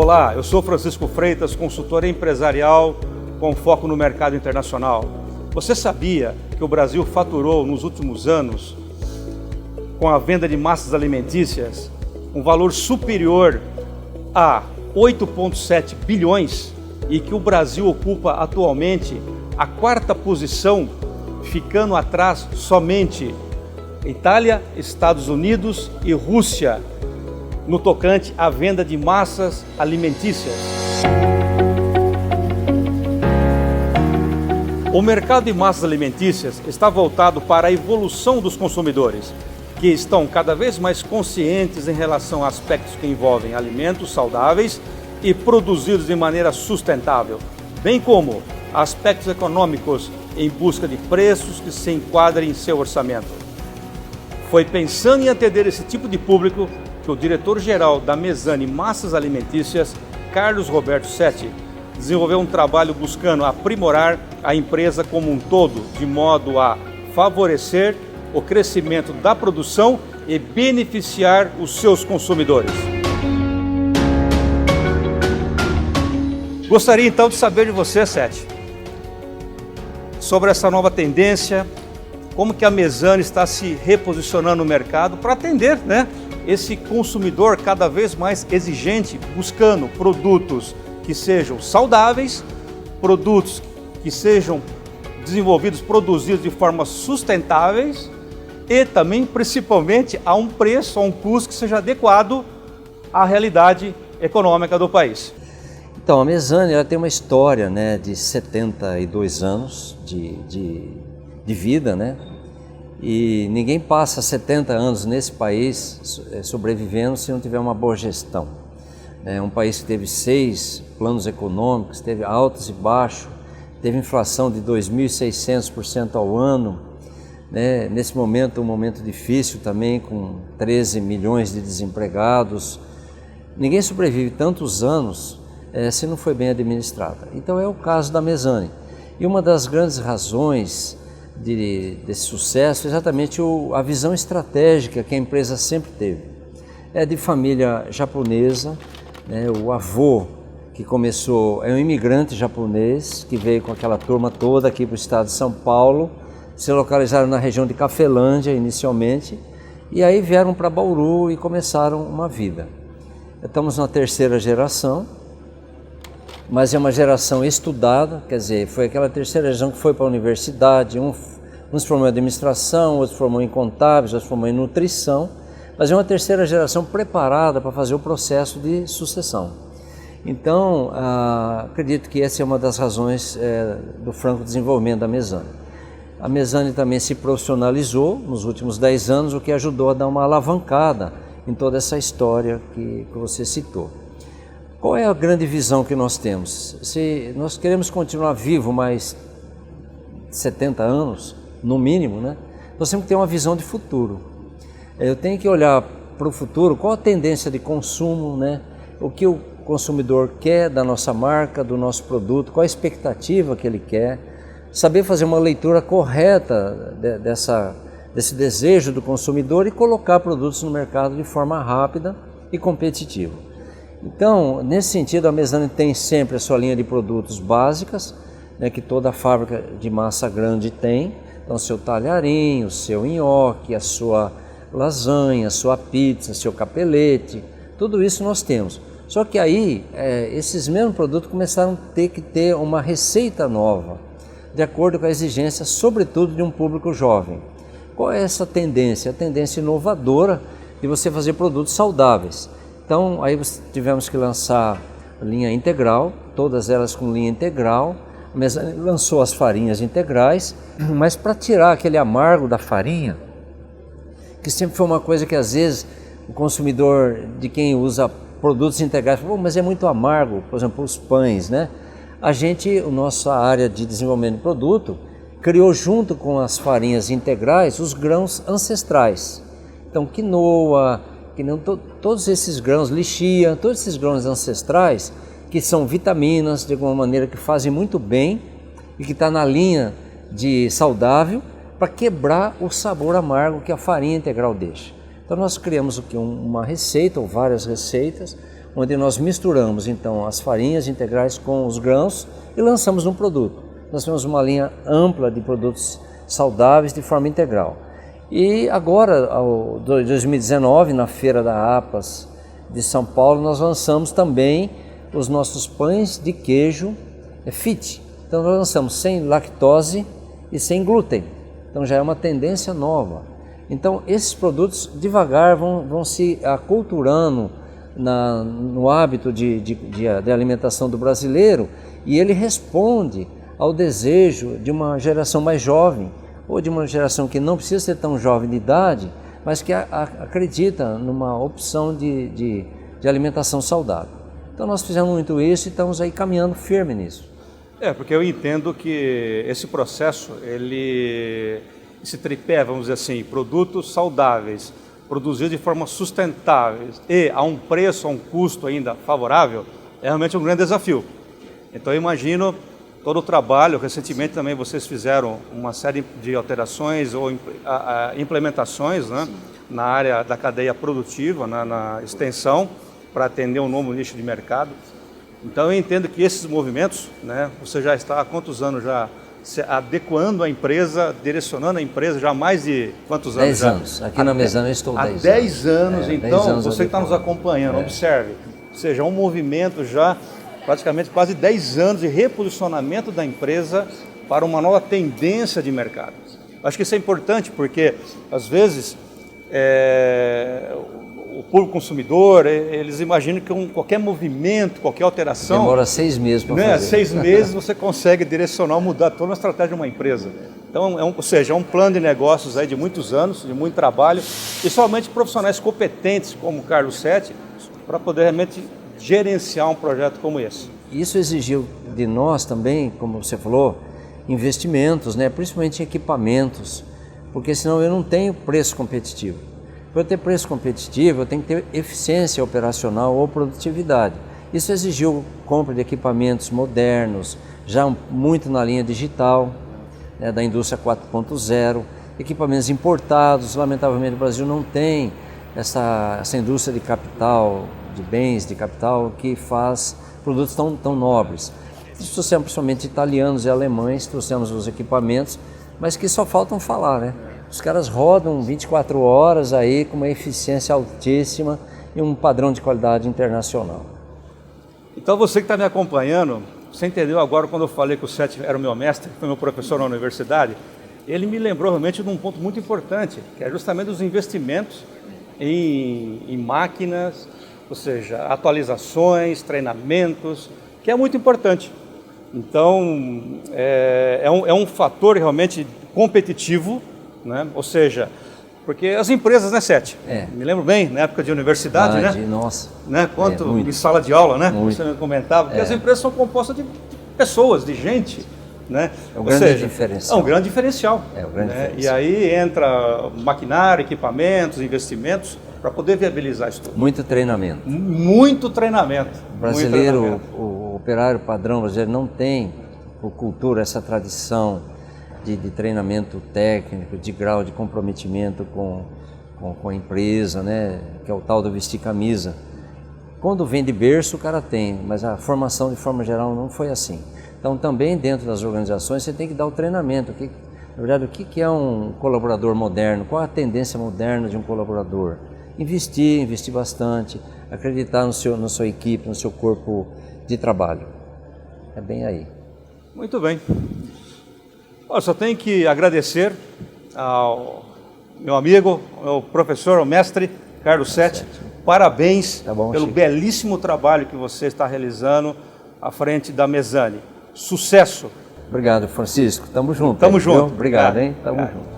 Olá, eu sou Francisco Freitas, consultor empresarial com foco no mercado internacional. Você sabia que o Brasil faturou nos últimos anos, com a venda de massas alimentícias, um valor superior a 8,7 bilhões e que o Brasil ocupa atualmente a 4ª posição, ficando atrás somente Itália, Estados Unidos e Rússia, no tocante à venda de massas alimentícias. O mercado de massas alimentícias está voltado para a evolução dos consumidores, que estão cada vez mais conscientes em relação a aspectos que envolvem alimentos saudáveis e produzidos de maneira sustentável, bem como aspectos econômicos em busca de preços que se enquadrem em seu orçamento. Foi pensando em atender esse tipo de público que o diretor-geral da Mesani Massas Alimentícias, Carlos Roberto Setti, desenvolveu um trabalho buscando aprimorar a empresa como um todo, de modo a favorecer o crescimento da produção e beneficiar os seus consumidores. Gostaria então de saber de você, Setti, sobre essa nova tendência, como que a Mesani está se reposicionando no mercado para atender, esse consumidor cada vez mais exigente, buscando produtos que sejam saudáveis, produtos que sejam desenvolvidos, produzidos de forma sustentáveis e também, principalmente, a um preço, a um custo que seja adequado à realidade econômica do país. Então, a Mesani ela tem uma história de 72 anos de vida, e ninguém passa 70 anos nesse país sobrevivendo se não tiver uma boa gestão. É um país que teve 6 planos econômicos, teve altos e baixos, teve inflação de 2.600% ao ano, nesse momento, um momento difícil também, com 13 milhões de desempregados. Ninguém sobrevive tantos anos se não foi bem administrada. Então é o caso da Mesani. E uma das grandes razões desse sucesso é exatamente a visão estratégica que a empresa sempre teve. É de família japonesa, o avô que começou é um imigrante japonês que veio com aquela turma toda aqui para o estado de São Paulo, se localizaram na região de Cafelândia inicialmente e aí vieram para Bauru e começaram uma vida. Estamos na 3ª geração, mas é uma geração estudada, quer dizer, foi aquela 3ª geração que foi para a universidade, uns se formou em administração, outros se formou em contábeis, outros se formou em nutrição, mas é uma 3ª geração preparada para fazer o processo de sucessão. Então, acredito que essa é uma das razões do franco desenvolvimento da Mesani. A Mesani também se profissionalizou nos últimos 10 anos, o que ajudou a dar uma alavancada em toda essa história que você citou. Qual é a grande visão que nós temos? Se nós queremos continuar vivo mais 70 anos, no mínimo, nós temos que ter uma visão de futuro. Eu tenho que olhar para o futuro, qual a tendência de consumo, o que o consumidor quer da nossa marca, do nosso produto, qual a expectativa que ele quer, saber fazer uma leitura correta desse desejo do consumidor e colocar produtos no mercado de forma rápida e competitiva. Então, nesse sentido, a Mesani tem sempre a sua linha de produtos básicas, que toda fábrica de massa grande tem. Então, seu talharinho, seu nhoque, a sua lasanha, a sua pizza, seu capelete, tudo isso nós temos. Só que aí, esses mesmos produtos começaram a ter que ter uma receita nova, de acordo com a exigência, sobretudo de um público jovem. Qual é essa tendência? A tendência inovadora de você fazer produtos saudáveis. Então, aí tivemos que lançar a linha integral, todas elas com linha integral. A Mesani lançou as farinhas integrais, mas para tirar aquele amargo da farinha, que sempre foi uma coisa que às vezes o consumidor de quem usa produtos integrais fala, mas é muito amargo, por exemplo, os pães, a nossa área de desenvolvimento de produto, criou junto com as farinhas integrais os grãos ancestrais. Então, quinoa, todos esses grãos, lixia, todos esses grãos ancestrais que são vitaminas, de alguma maneira, que fazem muito bem e que está na linha de saudável para quebrar o sabor amargo que a farinha integral deixa. Então nós criamos uma receita ou várias receitas, onde nós misturamos então as farinhas integrais com os grãos e lançamos um produto. Nós temos uma linha ampla de produtos saudáveis de forma integral. E agora, em 2019, na Feira da APAS de São Paulo, nós lançamos também os nossos pães de queijo fit. Então nós lançamos sem lactose e sem glúten. Então já é uma tendência nova. Então esses produtos devagar vão se aculturando no hábito de alimentação do brasileiro, e ele responde ao desejo de uma geração mais jovem, ou de uma geração que não precisa ser tão jovem de idade, mas que acredita numa opção de alimentação saudável. Então nós fizemos muito isso e estamos aí caminhando firme nisso. Porque eu entendo que esse processo, esse tripé, vamos dizer assim, produtos saudáveis, produzidos de forma sustentável e a um preço, a um custo ainda favorável, é realmente um grande desafio. Então eu imagino todo o trabalho. Recentemente também vocês fizeram uma série de alterações ou implementações, né, na área da cadeia produtiva, na extensão, para atender um novo nicho de mercado. Então eu entendo que esses movimentos, né, você já está há quantos anos já se adequando a empresa, direcionando a empresa, já há mais de quantos anos? 10 anos. Aqui na Mesana eu estou 10 anos. Há 10 anos, então 10 anos você que está nos acompanhando, observe. Ou seja, um movimento já praticamente quase 10 anos de reposicionamento da empresa para uma nova tendência de mercado. Acho que isso é importante porque, às vezes, o público consumidor, eles imaginam que qualquer movimento, qualquer alteração... Demora 6 meses para fazer. 6 meses você consegue direcionar, mudar toda a estratégia de uma empresa. Então, ou seja, é um plano de negócios aí de muitos anos, de muito trabalho, e somente profissionais competentes como o Carlos Setti para poder realmente gerenciar um projeto como esse. Isso exigiu de nós também, como você falou, investimentos, né? Principalmente em equipamentos, porque senão eu não tenho preço competitivo. Para eu ter preço competitivo, eu tenho que ter eficiência operacional ou produtividade. Isso exigiu compra de equipamentos modernos, já muito na linha digital, né, da indústria 4.0, equipamentos importados. Lamentavelmente o Brasil não tem essa indústria de capital, de bens de capital, que faz produtos tão nobres. Trouxemos principalmente italianos e alemães, trouxemos os equipamentos, mas que só faltam falar, né? Os caras rodam 24 horas aí com uma eficiência altíssima e um padrão de qualidade internacional. Então você que está me acompanhando, você entendeu agora quando eu falei que o Setti era o meu mestre, foi meu professor na universidade, ele me lembrou realmente de um ponto muito importante, que é justamente os investimentos em máquinas, ou seja, atualizações, treinamentos, que é muito importante. Então, é um fator realmente competitivo, né? Ou seja, porque as empresas, né, Setti? Me lembro bem, na época de universidade, né? Nossa. Né? Quanto em sala de aula, né? Muito. Você comentava, porque as empresas são compostas de pessoas, de gente, né? É um grande diferencial. É um grande diferencial. Diferencial. E aí entra maquinário, equipamentos, investimentos, para poder viabilizar isso tudo. Muito treinamento. Muito treinamento. O brasileiro, o operário padrão brasileiro não tem por cultura essa tradição de treinamento técnico, de grau de comprometimento com a empresa, né? Que é o tal do vestir camisa. Quando vem de berço o cara tem, mas a formação de forma geral não foi assim. Então também dentro das organizações você tem que dar o treinamento. Na verdade, o que é um colaborador moderno? Qual a tendência moderna de um colaborador? Investir bastante, acreditar na sua equipe, no seu corpo de trabalho. É bem aí. Muito bem. Eu só tenho que agradecer ao meu amigo, ao professor, ao mestre Carlos Setti. Parabéns pelo Chico. belíssimo trabalho que você está realizando à frente da Mesani. Sucesso! Obrigado, Francisco. Tamo junto. Tamo junto. Obrigado, hein? Tamo junto.